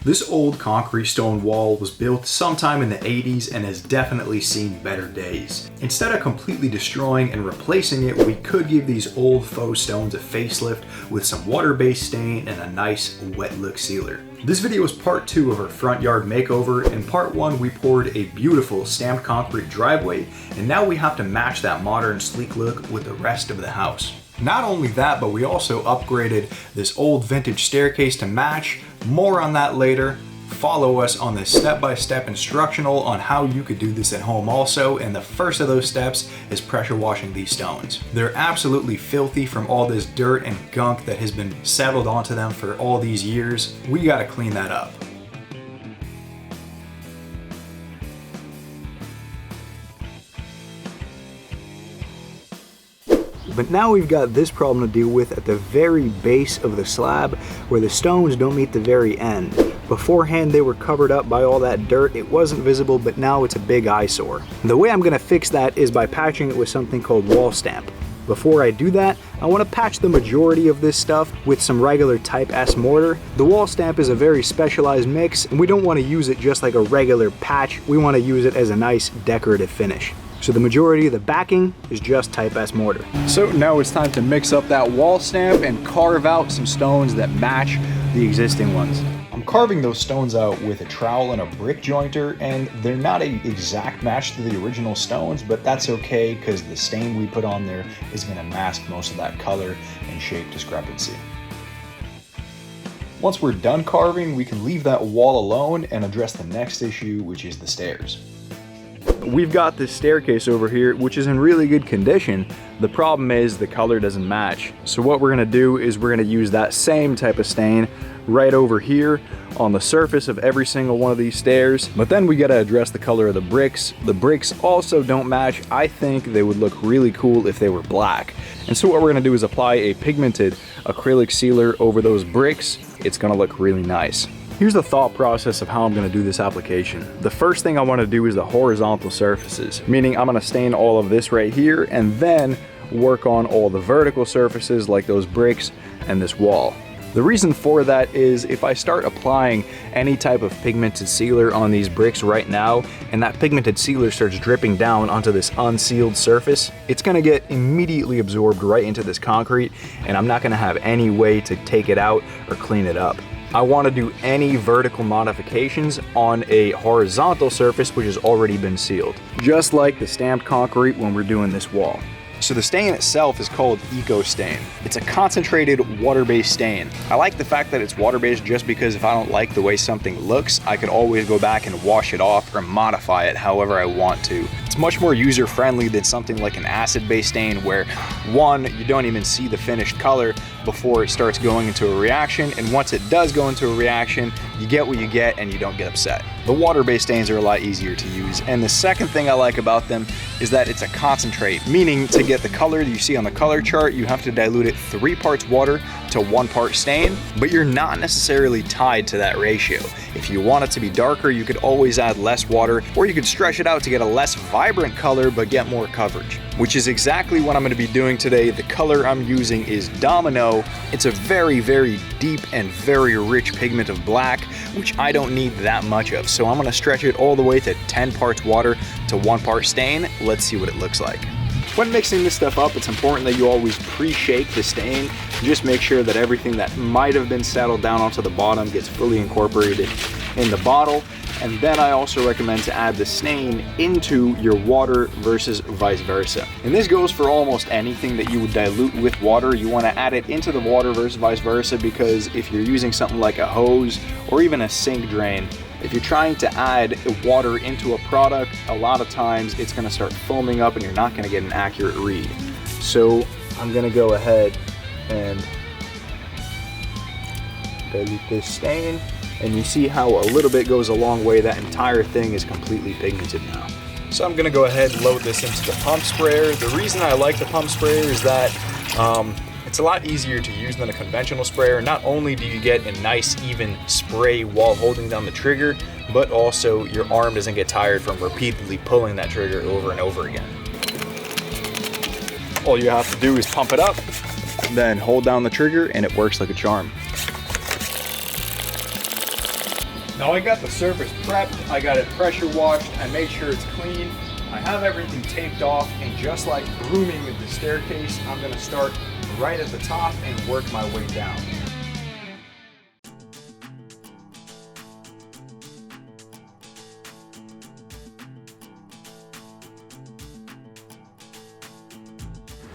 This old concrete stone wall was built sometime in the 80s and has definitely seen better days. Instead of completely destroying and replacing it, we could give these old faux stones a facelift with some water-based stain and a nice wet look sealer. This video is part 2 of our front yard makeover. In part 1 we poured a beautiful stamped concrete driveway, and now we have to match that modern sleek look with the rest of the house. Not only that, but we also upgraded this old vintage staircase to match. More on that later. Follow us on this step-by-step instructional on how you could do this at home also, and the first of those steps is pressure washing these stones. They're absolutely filthy from all this dirt and gunk that has been settled onto them for all these years. We gotta clean that up. But now we've got this problem to deal with at the very base of the slab where the stones don't meet the very end. Beforehand they were covered up by all that dirt, it wasn't visible, but now it's a big eyesore. The way I'm gonna fix that is by patching it with something called WallStamp. Before I do that, I want to patch the majority of this stuff with some regular Type S mortar. The WallStamp is a very specialized mix, and we don't want to use it just like a regular patch, we want to use it as a nice decorative finish. So the majority of the backing is just Type S mortar. So now it's time to mix up that WallStamp and carve out some stones that match the existing ones. I'm carving those stones out with a trowel and a brick jointer, and they're not an exact match to the original stones, but that's okay because the stain we put on there is going to mask most of that color and shape discrepancy. Once we're done carving, we can leave that wall alone and address the next issue, which is the stairs. We've got this staircase over here, which is in really good condition. The problem is the color doesn't match. So what we're gonna do is we're gonna use that same type of stain right over here on the surface of every single one of these stairs. But then we gotta address the color of the bricks. The bricks also don't match. I think they would look really cool if they were black. And so what we're gonna do is apply a pigmented acrylic sealer over those bricks. It's gonna look really nice. Here's the thought process of how I'm going to do this application. The first thing I want to do is the horizontal surfaces, meaning I'm going to stain all of this right here and then work on all the vertical surfaces like those bricks and this wall. The reason for that is if I start applying any type of pigmented sealer on these bricks right now and that pigmented sealer starts dripping down onto this unsealed surface, it's going to get immediately absorbed right into this concrete, and I'm not going to have any way to take it out or clean it up. I want to do any vertical modifications on a horizontal surface which has already been sealed, just like the stamped concrete when we're doing this wall. So the stain itself is called EcoStain. It's a concentrated water-based stain. I like the fact that it's water-based just because if I don't like the way something looks, I could always go back and wash it off or modify it however I want to. It's much more user-friendly than something like an acid-based stain where, one, you don't even see the finished color before it starts going into a reaction, and once it does go into a reaction, you get what you get and you don't get upset. The water-based stains are a lot easier to use, and the second thing I like about them is that it's a concentrate, meaning to get the color that you see on the color chart, you have to dilute it 3 parts water to 1 part stain, but you're not necessarily tied to that ratio. If you want it to be darker, you could always add less water, or you could stretch it out to get a less vibrant color but get more coverage, which is exactly what I'm going to be doing today. The color I'm using is Domino. It's a very, very deep and very rich pigment of black, which I don't need that much of. So I'm going to stretch it all the way to 10 parts water to 1 part stain. Let's see what it looks like. When mixing this stuff up, it's important that you always pre-shake the stain. Just make sure that everything that might have been settled down onto the bottom gets fully incorporated in the bottle. And then I also recommend to add the stain into your water versus vice versa. And this goes for almost anything that you would dilute with water. You want to add it into the water versus vice versa, because if you're using something like a hose or even a sink drain, if you're trying to add water into a product, a lot of times it's going to start foaming up and you're not going to get an accurate read. So I'm going to go ahead and dilute this stain. And you see how a little bit goes a long way. That entire thing is completely pigmented now. So I'm gonna go ahead and load this into the pump sprayer. The reason I like the pump sprayer is that it's a lot easier to use than a conventional sprayer. Not only do you get a nice even spray while holding down the trigger, but also your arm doesn't get tired from repeatedly pulling that trigger over and over again. All you have to do is pump it up, then hold down the trigger, and it works like a charm. Now I got the surface prepped, I got it pressure washed, I made sure it's clean. I have everything taped off, and just like grooming with the staircase, I'm gonna start right at the top and work my way down.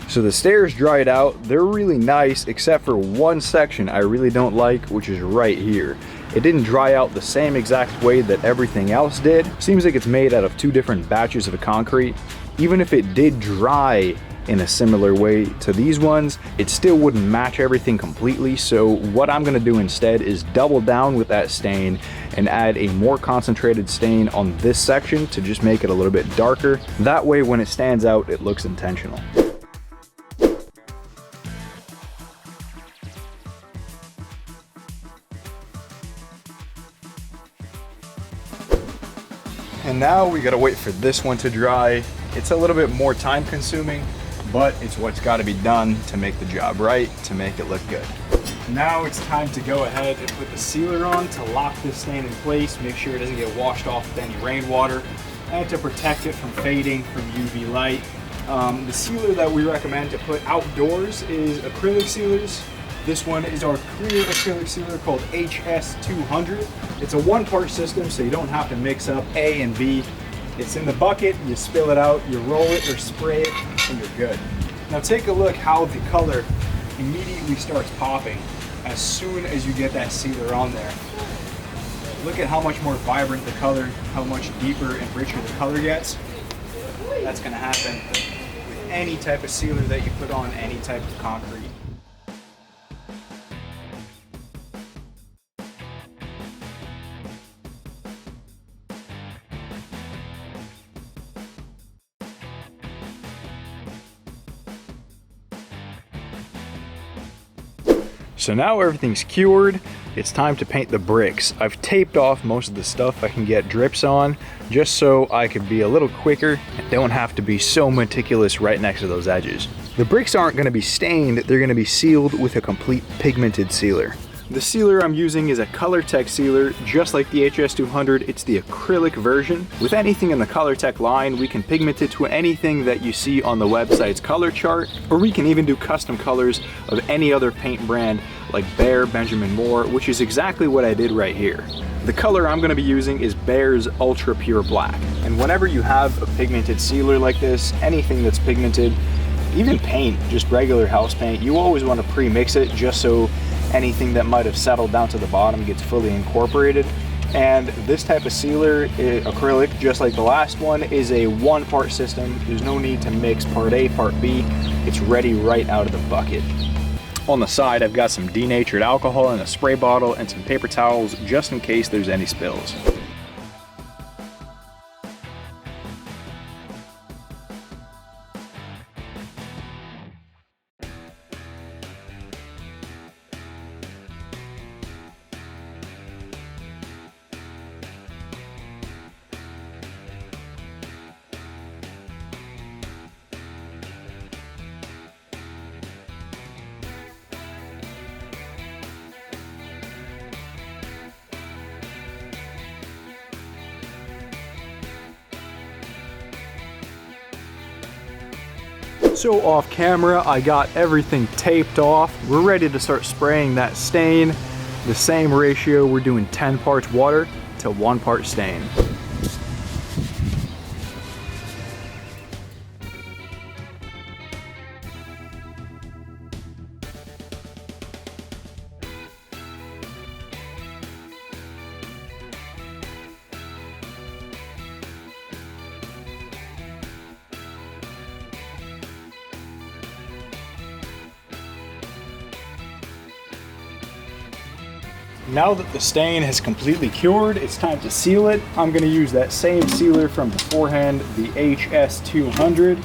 So the stairs dried out. They're really nice, except for one section I really don't like, which is right here. It didn't dry out the same exact way that everything else did. Seems like it's made out of two different batches of concrete. Even if it did dry in a similar way to these ones, it still wouldn't match everything completely. So what I'm gonna do instead is double down with that stain and add a more concentrated stain on this section to just make it a little bit darker. That way when it stands out, it looks intentional. And now we gotta wait for this one to dry. It's a little bit more time consuming, but it's what's gotta be done to make the job right, to make it look good. Now it's time to go ahead and put the sealer on to lock this stain in place, make sure it doesn't get washed off with any rainwater, and to protect it from fading from UV light. The sealer that we recommend to put outdoors is acrylic sealers. This one is our clear acrylic sealer called HS200. It's a one-part system, so you don't have to mix up A and B. It's in the bucket, you spill it out, you roll it or spray it, and you're good. Now take a look how the color immediately starts popping as soon as you get that sealer on there. Look at how much more vibrant the color, how much deeper and richer the color gets. That's gonna happen with any type of sealer that you put on any type of concrete. So now everything's cured, it's time to paint the bricks. I've taped off most of the stuff I can get drips on, just so I could be a little quicker and don't have to be so meticulous right next to those edges. The bricks aren't gonna be stained, they're gonna be sealed with a complete pigmented sealer. The sealer I'm using is a ColorTec sealer, just like the HS200, it's the acrylic version. With anything in the ColorTec line, we can pigment it to anything that you see on the website's color chart, or we can even do custom colors of any other paint brand like Behr, Benjamin Moore, which is exactly what I did right here. The color I'm gonna be using is Behr's Ultra Pure Black. And whenever you have a pigmented sealer like this, anything that's pigmented, even paint, just regular house paint, you always wanna pre-mix it just so anything that might have settled down to the bottom gets fully incorporated. And this type of sealer, acrylic, just like the last one, is a one-part system. There's no need to mix part A, part B. It's ready right out of the bucket. On the side, I've got some denatured alcohol in a spray bottle and some paper towels just in case there's any spills. So off camera, I got everything taped off. We're ready to start spraying that stain. The same ratio, we're doing 10 parts water to 1 part stain. Now that the stain has completely cured, it's time to seal it. I'm going to use that same sealer from beforehand, the HS200,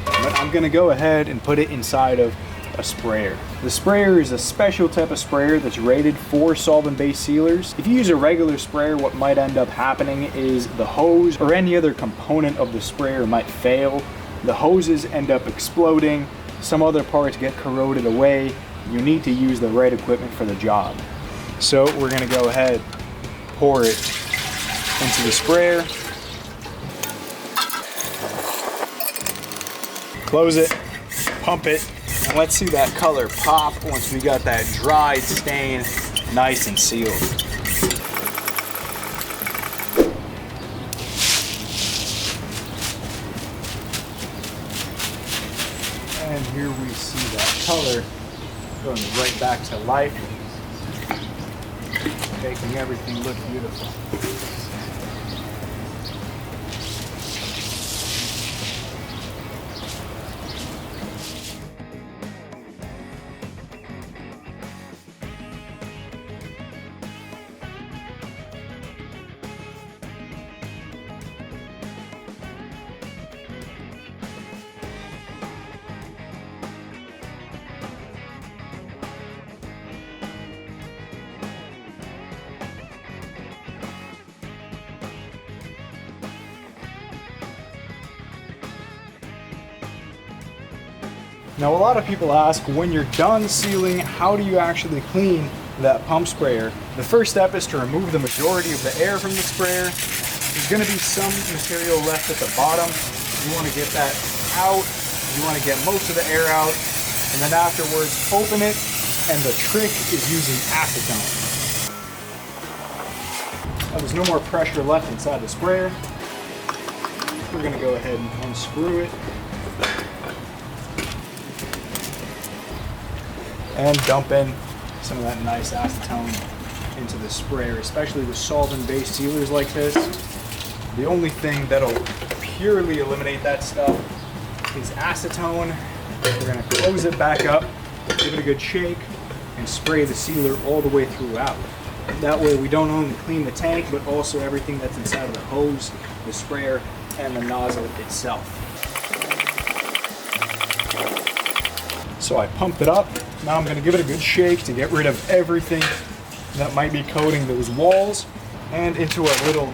but I'm going to go ahead and put it inside of a sprayer. The sprayer is a special type of sprayer that's rated for solvent-based sealers. If you use a regular sprayer, what might end up happening is the hose or any other component of the sprayer might fail. The hoses end up exploding, some other parts get corroded away. You need to use the right equipment for the job. So we're gonna go ahead, pour it into the sprayer. Close it, pump it, and let's see that color pop once we got that dried stain nice and sealed. And here we see that color going right back to life, making everything look beautiful. Now, a lot of people ask, when you're done sealing, how do you actually clean that pump sprayer? The first step is to remove the majority of the air from the sprayer. There's going to be some material left at the bottom. You want to get that out. You want to get most of the air out. And then afterwards, open it. And the trick is using acetone. Now, there's no more pressure left inside the sprayer. We're going to go ahead and unscrew it. And dump in some of that nice acetone into the sprayer, especially with solvent-based sealers like this. The only thing that'll purely eliminate that stuff is acetone. We're gonna close it back up, give it a good shake, and spray the sealer all the way throughout. That way we don't only clean the tank, but also everything that's inside of the hose, the sprayer, and the nozzle itself. So I pumped it up. Now I'm going to give it a good shake to get rid of everything that might be coating those walls. And into a little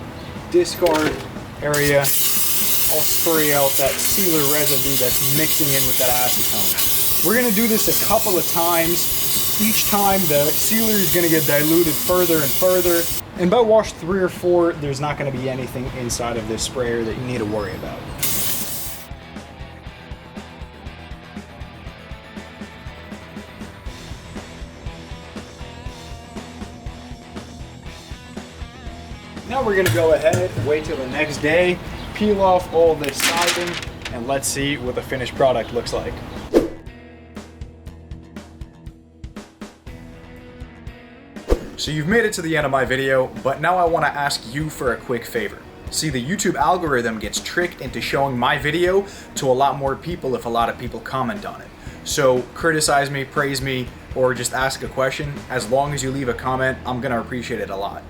discard area, I'll spray out that sealer residue that's mixing in with that acetone. We're going to do this a couple of times. Each time the sealer is going to get diluted further and further. And by wash 3 or 4, there's not going to be anything inside of this sprayer that you need to worry about. Now we're going to go ahead, wait till the next day, peel off all this siding, and let's see what the finished product looks like. So you've made it to the end of my video, but now I want to ask you for a quick favor. See, the YouTube algorithm gets tricked into showing my video to a lot more people if a lot of people comment on it. So criticize me, praise me, or just ask a question. As long as you leave a comment, I'm going to appreciate it a lot.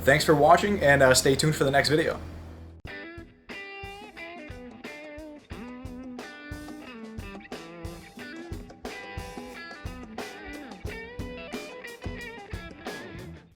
Thanks for watching, and stay tuned for the next video.